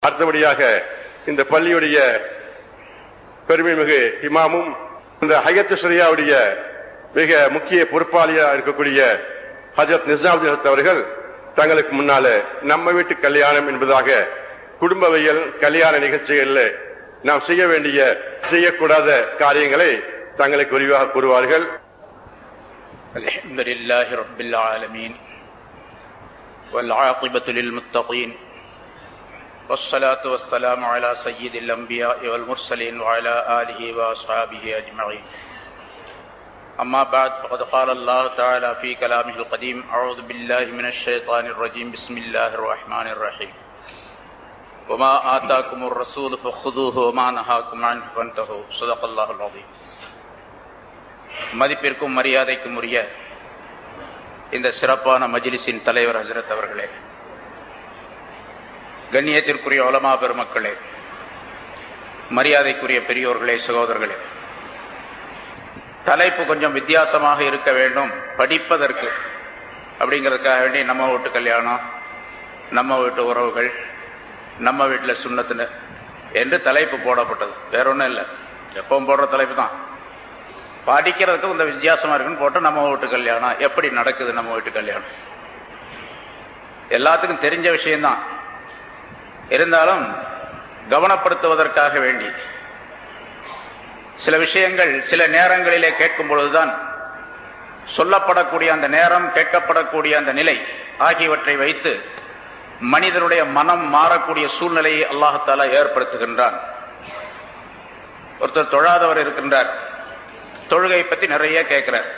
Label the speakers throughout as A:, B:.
A: அடுத்தபடியாக இந்த பள்ளியுடைய பெருமை மிகு இமாமும் இந்த ஹையத்து ஷரியாவுடைய மிக முக்கிய பொறுப்பாளியாக இருக்கக்கூடிய ஹஜரத் நிசாமுதீன் அவர்கள் தங்களுக்கு முன்னால நம்ம வீட்டு கல்யாணம் என்பதாக குடும்பவியல் கல்யாண நிகழ்ச்சிகளில் நாம் செய்ய வேண்டிய செய்யக்கூடாத காரியங்களை தங்களுக்கு விரிவாக கூறுவார்கள்.
B: அல்ஹம்துலில்லாஹி ரப்பில் ஆலமீன் வல் ஆகிபத்து லில் முத்தகீன் والصلاة والسلام على سيد الأنبياء والمرسلين وعلى آله وأصحابه أجمعين. أما بعد فقد قال الله تعالى في كلامه القديم: أعوذ بالله من الشيطان الرجيم. بسم الله الرحمن الرحيم. وما آتاكم الرسول فخذوه وما نهاكم عنه فانتهوا. صدق الله العظيم. மதிப்பிற்கும் மரியாதைக்கும் உரிய இந்த சிறப்பான மஜ்லிஸின் தலைவர் ஹஜ்ரத் அவர்களே, கண்ணியத்திற்குரிய உலமா பெருமக்களே, மரியாதைக்குரிய பெரியோர்களே, சகோதரர்களே, தலைப்பு கொஞ்சம் வித்தியாசமாக இருக்க வேண்டும் படிப்பதற்கு அப்படிங்கிறதுக்காக வேண்டி நம்ம வீட்டு கல்யாணம், நம்ம வீட்டு உறவுகள், நம்ம வீட்டில் சுண்ணத்துன்னு என்று தலைப்பு போடப்பட்டது. வேற ஒன்றும் இல்லை, எப்பவும் போடுற தலைப்பு தான். படிக்கிறதுக்கு கொஞ்சம் வித்தியாசமா இருக்குன்னு போட்டு நம்ம வீட்டு கல்யாணம் எப்படி நடக்குது, நம்ம வீட்டு கல்யாணம் எல்லாத்துக்கும் தெரிஞ்ச விஷயம்தான். இருந்தாலும் கவனப்படுத்துவதற்காக வேண்டி சில விஷயங்கள் சில நேரங்களிலே கேட்கும் பொழுதுதான் சொல்லப்படக்கூடிய அந்த நேரம், கேட்கப்படக்கூடிய அந்த நிலை ஆகியவற்றை வைத்து மனிதனுடைய மனம் மாறக்கூடிய சூழ்நிலையை அல்லாஹ் தஆலா ஏற்படுத்துகின்றான். ஒருத்தர் தொழாதவர் இருக்கின்றார், தொழுகை பற்றி நிறைய கேட்கிறார்,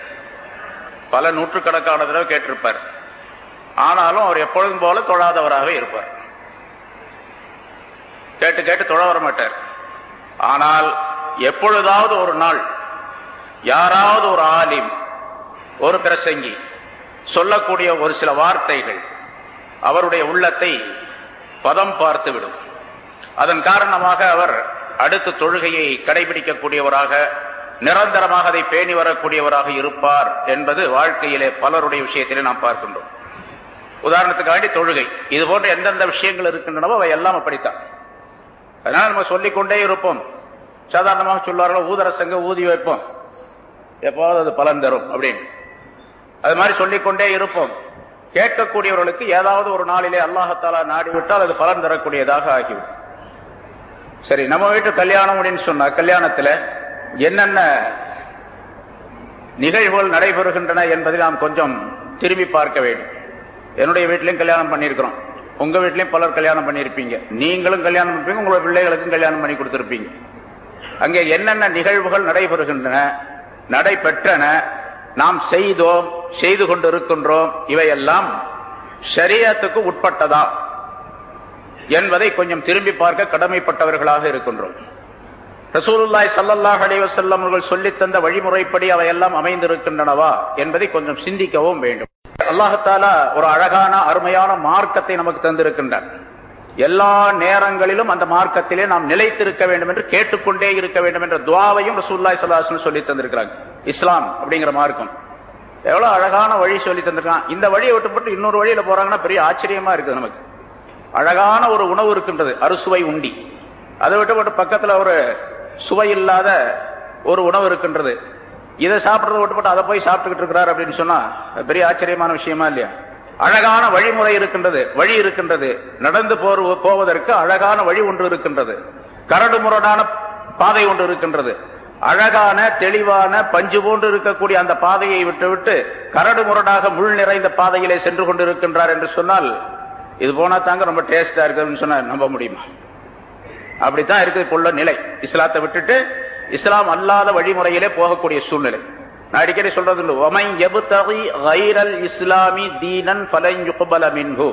B: பல நூற்றுக்கணக்கான தடவை கேட்டிருப்பார். ஆனாலும் அவர் எப்பொழுதும் போல தொழாதவராகவே இருப்பார், கேட்டு கேட்டு தொழ வர மாட்டார். ஆனால் எப்பொழுதாவது ஒரு நாள் யாராவது ஒரு ஆலிம், ஒரு பிரசங்கி சொல்லக்கூடிய ஒரு சில வார்த்தைகள் அவருடைய உள்ளத்தை பதம் பார்த்துவிடும். அதன் காரணமாக அவர் அடுத்த தொழுகையை கடைபிடிக்கக்கூடியவராக, நிரந்தரமாக அதை பேணி வரக்கூடியவராக இருப்பார் என்பது வாழ்க்கையிலே பலருடைய விஷயத்திலே நாம் பார்க்கின்றோம். உதாரணத்துக்காண்டி தொழுகை, இது போன்ற எந்தெந்த விஷயங்கள் இருக்கின்றனவோ அவை எல்லாம் அப்படித்தான். அதனால நம்ம சொல்லிக்கொண்டே இருப்போம். சாதாரணமாக சொல்வார்கள், ஊதர சங்க ஊதி வைப்போம், எப்போது அது பலன் தரும் அப்படின்னு. அது மாதிரி சொல்லிக்கொண்டே இருப்போம். கேட்கக்கூடியவர்களுக்கு ஏதாவது ஒரு நாளிலே அல்லாஹ் தஆலா நாடிவிட்டால் அது பலன் தரக்கூடியதாக ஆகிவிடும். சரி, நம்ம வீட்டு கல்யாணம் அப்படின்னு சொன்னா கல்யாணத்துல என்னென்ன நிகழ்வுகள் நடைபெறுகின்றன என்பதை நாம் கொஞ்சம் திரும்பி பார்க்க வேண்டும். என்னுடைய வீட்டிலையும் கல்யாணம் பண்ணியிருக்கிறோம், உங்க வீட்லயும் பலர் கல்யாணம் பண்ணியிருப்பீங்க, நீங்களும் கல்யாணம் பண்ணிருப்பீங்க, உங்களோட பிள்ளைகளுக்கும் கல்யாணம் பண்ணி கொடுத்திருப்பீங்க. அங்கே என்னென்ன நிகழ்வுகள் நடைபெறுகின்றன, நடைபெற்றன, நாம் செய்தோம், செய்து கொண்டு இருக்கின்றோம், இவையெல்லாம் ஷரியத்துக்கு உட்பட்டதா என்பதை கொஞ்சம் திரும்பி பார்க்க கடமைப்பட்டவர்களாக இருக்கின்றோம். ரசூலுல்லாஹி ஸல்லல்லாஹு அலைஹி வஸல்லம் அவர்கள் சொல்லித் தந்த வழிமுறைப்படி அவையெல்லாம் அமைந்திருக்கின்றனவா என்பதை கொஞ்சம் சிந்திக்கவும் வேண்டும். அல்லாஹ் தஆலா ஒரு அழகான அருமையான மார்க்கத்தை நமக்கு தந்திருக்கின்றார். எல்லா நேரங்களிலும் அந்த மார்க்கத்திலே நாம் நிலைத்திருக்க வேண்டும் என்று, கேட்டுக்கொண்டே இருக்க வேண்டும் என்ற துஆவையும் ரசூலுல்லாஹி ஸல்லல்லாஹு அலைஹி வஸல்லம் சொல்லி தந்திருக்கிறாங்க. இஸ்லாம் அப்படிங்கிற மார்க்கம் எவ்வளவு அழகான வழி சொல்லி தந்திருக்கான். இந்த வழியை விட்டுப்பட்டு இன்னொரு வழியில போறாங்கன்னா பெரிய ஆச்சரியமா இருக்குது நமக்கு. அழகான ஒரு உணவு இருக்கின்றது, அறுசுவை உண்டி. அதை விட்டுப்பட்டு பக்கத்துல ஒரு சுவை இல்லாத ஒரு உணவு இருக்கின்றது. இதை சாப்பிட்றத விட்டுப்பட்டு அதை போய் சாப்பிட்டுக்கிட்டு இருக்கிறார் அப்படின்னு சொன்னா பெரிய ஆச்சரியமான விஷயமா இல்லையா? அழகான வழிமுறை இருக்கின்றது, வழி இருக்கின்றது, நடந்து போவதற்கு அழகான வழி ஒன்று இருக்கின்றது, கரடு முரடான பாதை ஒன்று இருக்கின்றது. அழகான தெளிவான பஞ்சு போன்று இருக்கக்கூடிய அந்த பாதையை விட்டுவிட்டு கரடு முரடாக முள் நிறைந்த பாதையிலே சென்று கொண்டு இருக்கின்றார் என்று சொன்னால், இது போனா தாங்க ரொம்ப டேஸ்டா இருக்குன்னு சொன்னா நம்ப முடியுமா? அப்படித்தான் இருக்குது இப்போ உள்ள நிலை. இஸ்லாத்தை விட்டுட்டு இஸ்லாம் அல்லாத வழிமுறையிலே போகக்கூடிய சூழ்நிலை. நான் அடிக்கடி சொல்றது உண்டு, வமன் யப்தகி கைரல் இஸ்லாமி தீனன் ஃபலன் யுக்பல மின்ஹு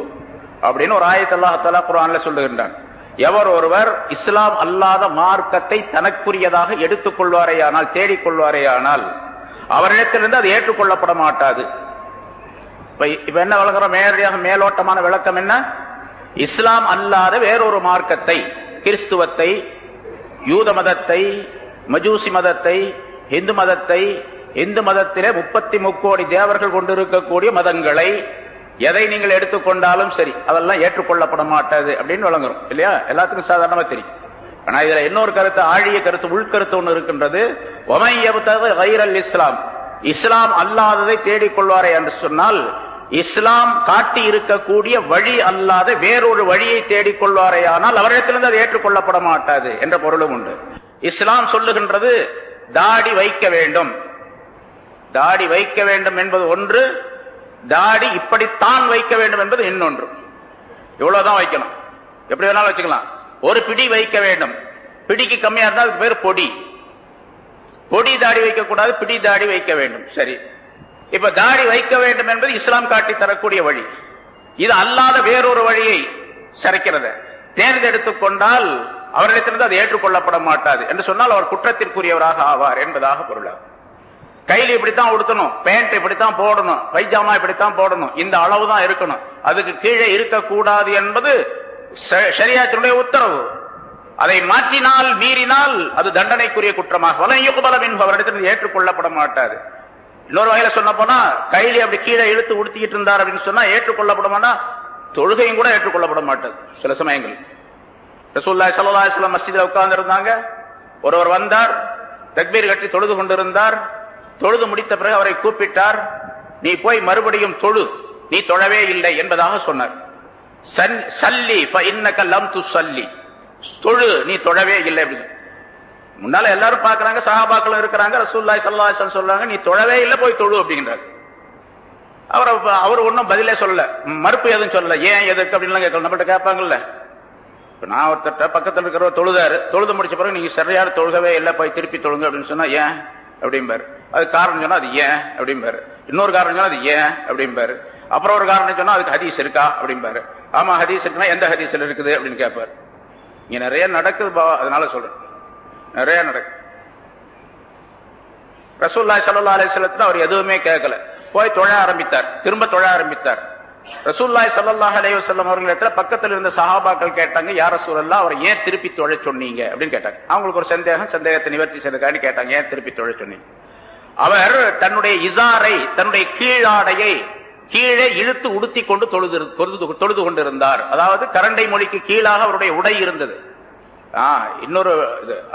B: அப்படின்னு ஒரு ஆயத் அல்லாஹ் தஆலா குர்ஆன்ல சொல்லுகின்றான். எவர் ஒருவர் இஸ்லாம் அல்லாத மார்க்கத்தை தனக்குரியதாக எடுத்துக் கொள்வாரேயானால், தேடிக்கொள்வாரேயானால், அவரிடத்திலிருந்து அது ஏற்றுக்கொள்ளப்பட மாட்டாது. இப்ப என்ன விளங்குறோம்? நேரடியாக மேலோட்டமான விளக்கம் என்ன? இஸ்லாம் அல்லாத வேறொரு மார்க்கத்தை, கிறிஸ்துவத்தை, யூத மதத்தை, மஜூசி மதத்தை, இந்து மதத்தை, இந்து மதத்திலே 33 கோடி தேவர்கள் கொண்டிருக்கக்கூடிய மதங்களை எதை நீங்கள் எடுத்துக்கொண்டாலும் சரி அதெல்லாம் ஏற்றுக்கொள்ளப்பட மாட்டாது அப்படின்னு வழங்குறோம் இல்லையா? எல்லாத்துக்கும் சாதாரணமா தெரியும். ஆனா இதுல இன்னொரு கருத்து, ஆழிய கருத்து, உள்கருத்து ஒண்ணு இருக்கின்றது. இஸ்லாம், இஸ்லாம் அல்லாததை தேடிக்கொள்வாரே என்று சொன்னால், இஸ்லாம் காட்டி இருக்கக்கூடிய வழி அல்லாத வேறொரு வழியை தேடிக்கொள்வாரே ஆனால் அவரிடத்திலிருந்து அது ஏற்றுக்கொள்ளப்பட மாட்டாது என்ற பொருளும் உண்டு. இஸ்லாம் சொல்லுகின்றது தாடி வைக்க வேண்டும். தாடி வைக்க வேண்டும் என்பது ஒன்று, தாடி இப்படித்தான் வைக்க வேண்டும் என்பது இன்னொன்று. இவ்வளவுதான் வைக்கணும், எப்படி வேணாலும் வச்சுக்கலாம். ஒரு பிடி வைக்க வேண்டும், பிடிக்கு கம்மியா இருந்தால் அதுக்கு பேர் பொடி. பொடி தாடி வைக்க கூடாது, பிடி தாடி வைக்க வேண்டும். சரி, இப்ப தாடி வைக்க வேண்டும் என்பது இஸ்லாம் காட்டி தரக்கூடிய வழி. இது அல்லாத வேறொரு வழியை சரிக்கிறது தேர்ந்தெடுத்துக் கொண்டால் அவரிடத்திலிருந்து அது ஏற்றுக்கொள்ளப்பட மாட்டாது என்று சொன்னால் அவர் குற்றத்திற்குரியவராக ஆவார் என்பதாக பொருளாகும். கையில் இப்படித்தான் உடுத்தணும், பேண்ட் இப்படித்தான் போடணும், பைஜாமா இப்படித்தான் போடணும், இந்த அளவு தான் இருக்கணும், அதுக்கு கீழே இருக்கக்கூடாது என்பது ஷரியத்தினுடைய உத்தரவு. அதை மாற்றினால் மீறினால் அது தண்டனைக்குரிய குற்றமாக அவரிடத்தில் ஏற்றுக்கொள்ளப்பட மாட்டாது. இன்னொரு வகையில சொன்ன போனா கையில அப்படி கீழே இழுத்து உடுத்திக்கிட்டு இருந்தார் அப்படின்னு சொன்னா ஏற்றுக்கொள்ளப்படுமானா தொழுகையும் கூட ஏற்றுக்கொள்ளப்பட மாட்டாது. சில சமயங்கள் ரசூலுல்லாஹி ஸல்லல்லாஹு அலைஹி வஸல்லம் மஸ்ஜிதில் உட்கார்ந்து இருந்தாங்க. ஒருவர் வந்தார், தக்பீர் கட்டி தொழுது கொண்டிருந்தார். தொழுது முடித்த பிறகு அவரை கூப்பிட்டார். நீ போய் மறுபடியும் தொழு, நீ தொழவே இல்லை என்பதாக சொன்னார். சல்லி ஃபஇன்னக லம் துஸல்லி, தொழு, நீ தொழவே இல்லை அப்படின்னு. முன்னால எல்லாரும் பாக்குறாங்க, சஹாபாக்கள் இருக்கிறாங்க, ரசூலுல்லாஹி ஸல்லல்லாஹு அலைஹி வஸல்லம் சொல்றாங்க நீ தொழவே இல்லை, போய் தொழு அப்படின்றார். அவர் ஒன்னும் பதிலே சொல்லல, மறுப்பு எதுவும் சொல்லல. ஏன் எதுக்கு அப்படின்னு கேட்கல, நம்மள்ட்ட கேட்பாங்கல்ல. நான் ஒருத்தட்ட பக்கத்தில் இருக்கிறவர் தொழுதாரு, தொழுது முடிச்ச பிறகு நீங்க சரியான தொழுகவே இல்லை, போய் திருப்பி தொழுங்க அப்படின்னு சொன்னா ஏன் அப்படிம்பாரு. அது காரணம் சொன்னா அது ஏன் அப்படிம்பாரு. இன்னொரு காரணம் சொன்னா அது ஏன் அப்படிம்பாரு. அப்புறம் ஒரு காரணம் சொன்னா அதுக்கு ஹதீஸ் இருக்கா அப்படிம்பாரு. ஆமா ஹதீஸ் இருக்குன்னா எந்த ஹதீஸ்ல இருக்குது அப்படின்னு கேட்பாரு. இங்க நிறைய நடக்குது, அதனால சொல்றேன், நிறைய நடக்குது. ரசூலுல்லாஹி ஸல்லல்லாஹு அலைஹி வஸல்லம் அவர் எதுவுமே கேட்கல, போய் தொழ ஆரம்பித்தார், திரும்ப தொழ ஆரம்பித்தார். ரசூலுல்லாஹி ஸல்லல்லாஹு அலைஹி வஸல்லம் அவர்களிடத்துல பக்கத்தில் இருந்த சஹாபாக்கள் கேட்டாங்க, யா ரசூலல்லாஹ் அவர் ஏன் திருப்பி தொழ சொன்னீங்க அப்படின்னு கேட்டாங்க. அவங்களுக்கு ஒரு சந்தேகத்தை நிவர்த்தி செய்ததுக்காண்டி கேட்டாங்க, ஏன் திருப்பி தொழ சொன்னீங்க. அவர் தன்னுடைய இசாரை, தன்னுடைய கீழாடையை கீழே இழுத்து உடுத்தி கொண்டு தொழுது கொண்டிருந்தார். அதாவது கரண்டை மொழிக்கு கீழாக அவருடைய உடை இருந்தது. இன்னொரு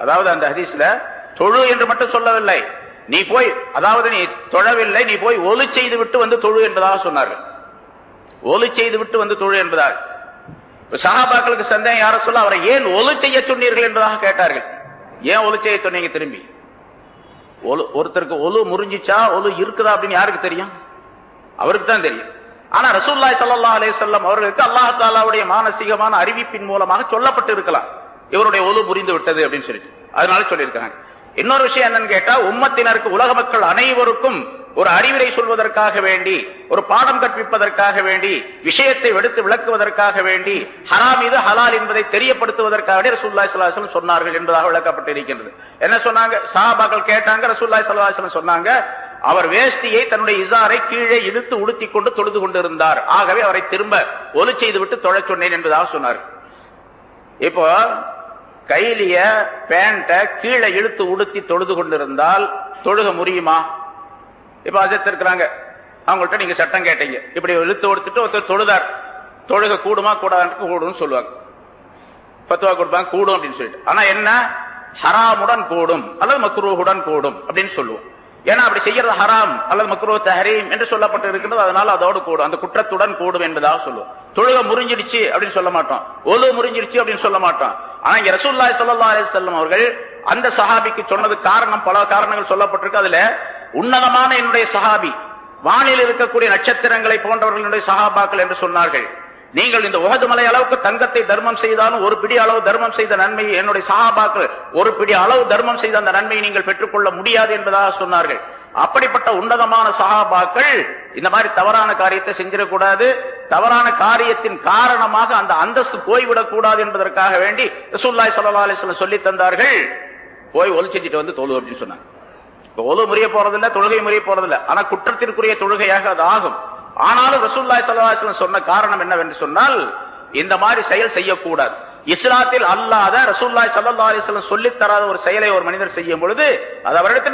B: அதாவது அந்த ஹதீஸ்ல தொழு என்று மட்டும் சொல்லவில்லை, நீ போய், அதாவது நீ தொழவில்லை, நீ போய் ஒலி செய்து விட்டு வந்து தொழு என்பதாக சொன்னார்கள். ஒலி செய்து விட்டு வந்து தொழு என்பதாக. சஹாபாக்களுக்கு சந்தேகம், யார சொல்ல அவரை ஏன் ஒலி செய்ய சொன்னீர்கள் என்பதாக கேட்டார்கள். ஏன் ஒலி செய்ய சொன்னீங்க திரும்பி? ஒருத்தருக்கு ஒலு முறிஞ்சிச்சா ஒலு இருக்குதா அப்படின்னு யாருக்கு தெரியும்? அவருக்கு தான் தெரியும். ஆனா ரசூலுல்லாஹி ஸல்லல்லாஹு அலைஹி வஸல்லம் அவர்களுக்கு அல்லாஹ் தஆலாவுடைய மானசீகமான அறிவிப்பின் மூலமாக சொல்லப்பட்டு இருக்கலாம், இவருடைய ஒலு முறிந்து விட்டது அப்படின்னு சொல்லி, அதனால சொல்லியிருக்காங்க. இன்னொரு விஷயம் என்னன்னு கேட்டா, உம்மத்தினருக்கு, உலக மக்கள் அனைவருக்கும் ஒரு அறிவுரை சொல்வதற்காக வேண்டி, ஒரு பாடம் கற்பிப்பதற்காக வேண்டி, விஷயத்தை எடுத்து விளக்குவதற்காக வேண்டி, ஹராம் இது ஹலால் என்பதை தெரியப்படுத்துவதற்காக ரசூலுல்லாஹி ஸல்லல்லாஹு அலைஹி வஸல்லம் சொன்னார்கள் என்பதாக விளக்கப்பட்டிருக்கின்றது. என்ன சொன்னாங்க? சஹாபாக்கள் கேட்டாங்க, ரசூலுல்லாஹி ஸல்லல்லாஹு அலைஹி வஸல்லம் சொன்னாங்க, அவர் வேஷ்டியை, தன்னுடைய இசாரை கீழே இழுத்து உடுத்தி கொண்டு தொழுது கொண்டிருந்தார், ஆகவே அவரை திரும்ப ஒலி செய்து விட்டு தொழ சொன்னேன் என்பதாக சொன்னார். இப்போ கையிலிய பேண்ட கீழே இழுத்து உடுத்தி தொழுது கொண்டிருந்தால் தொழுக முடியுமா? இப்ப அஜத் இருக்கிறாங்க, அவங்கள்ட்ட நீங்க சட்டம் கேட்டீங்க, இப்படி இழுத்து உடுத்துட்டு ஒருத்தர் தொழுதார், தொழுக கூடுமா கூடாது? கூடும் சொல்லுவாங்க, பத்துவா கொடுப்பாங்க, கூடும் அப்படின்னு சொல்லிட்டு. ஆனா என்ன, ஹராமுடன் கூடும் அல்லது மக்ரூஹுடன் கூடும் அப்படின்னு சொல்லுவோம். ஏன்னா அப்படி செய்யறது ஹராம் அல்லது மக்ரூஹ் தஹரீம் என்று சொல்லப்பட்டு இருக்கிறது, அதனால அதோடு கூடும், அந்த குற்றத்துடன் கூடும் என்பதாக சொல்லுவோம். தொழுக முறிஞ்சிடுச்சு அப்படின்னு சொல்ல மாட்டோம், ஒலு முறிஞ்சிடுச்சு அப்படின்னு சொல்ல மாட்டோம். ஆனா இங்க ரசூலுல்லாஹி ஸல்லல்லாஹு அலைஹி வஸல்லம் அவர்கள் அந்த சஹாபிக்கு சொன்னது காரணம், பல காரணங்கள் சொல்லப்பட்டிருக்கு. அதுல உன்னதமான என்னுடைய சஹாபி, வானில் இருக்கக்கூடிய நட்சத்திரங்களை போன்றவர்களுடைய சஹாபாக்கள் என்று சொன்னார்கள். நீங்கள் இந்த உஹது மலை அளவுக்கு தங்கத்தை தர்மம் செய்தாலும் ஒரு பிடி அளவு தர்மம் செய்த நன்மையை என்னுடைய சஹாபாக்கள் ஒரு பிடி அளவு தர்மம் செய்த அந்த நன்மையை நீங்கள் பெற்றுக்கொள்ள முடியாது என்பதாக சொன்னார்கள். அப்படிப்பட்ட உன்னதமான சஹாபாக்கள் இந்த மாதிரி தவறான காரியத்தை செஞ்சிடக்கூடாது, தவறான காரியத்தின் காரணமாக அந்த அந்தஸ்து போய்விடக் கூடாது என்பதற்காக வேண்டி ரசூலுல்லாஹி ஸல்லல்லாஹு அலைஹி வஸல்லம் சொல்லி தந்தார்கள், போய் ஒலி செஞ்சுட்டு வந்து தொழு அப்படின்னு சொன்னாங்க. ஒலு முறிய போறதில்லை, தொழுகை முறிய போறதில்லை, ஆனா குற்றத்திற்குரிய தொழுகையாக அது ஆகும். ஆனாலும் ரசூலுல்லாஹி ஸல்லல்லாஹு அலைஹி வஸல்லம் சொன்ன காரணம் என்னவென்று சொன்னால், இந்த மாதிரி செயல் செய்யக்கூடாது. இஸ்லாத்தில் அல்லாத, ரசூலுல்லாஹி ஸல்லல்லாஹு அலைஹி வஸல்லம் சொல்லித் தராத ஒரு செயலை ஒரு மனிதர் செய்யும் பொழுது அது அவரிடத்தில்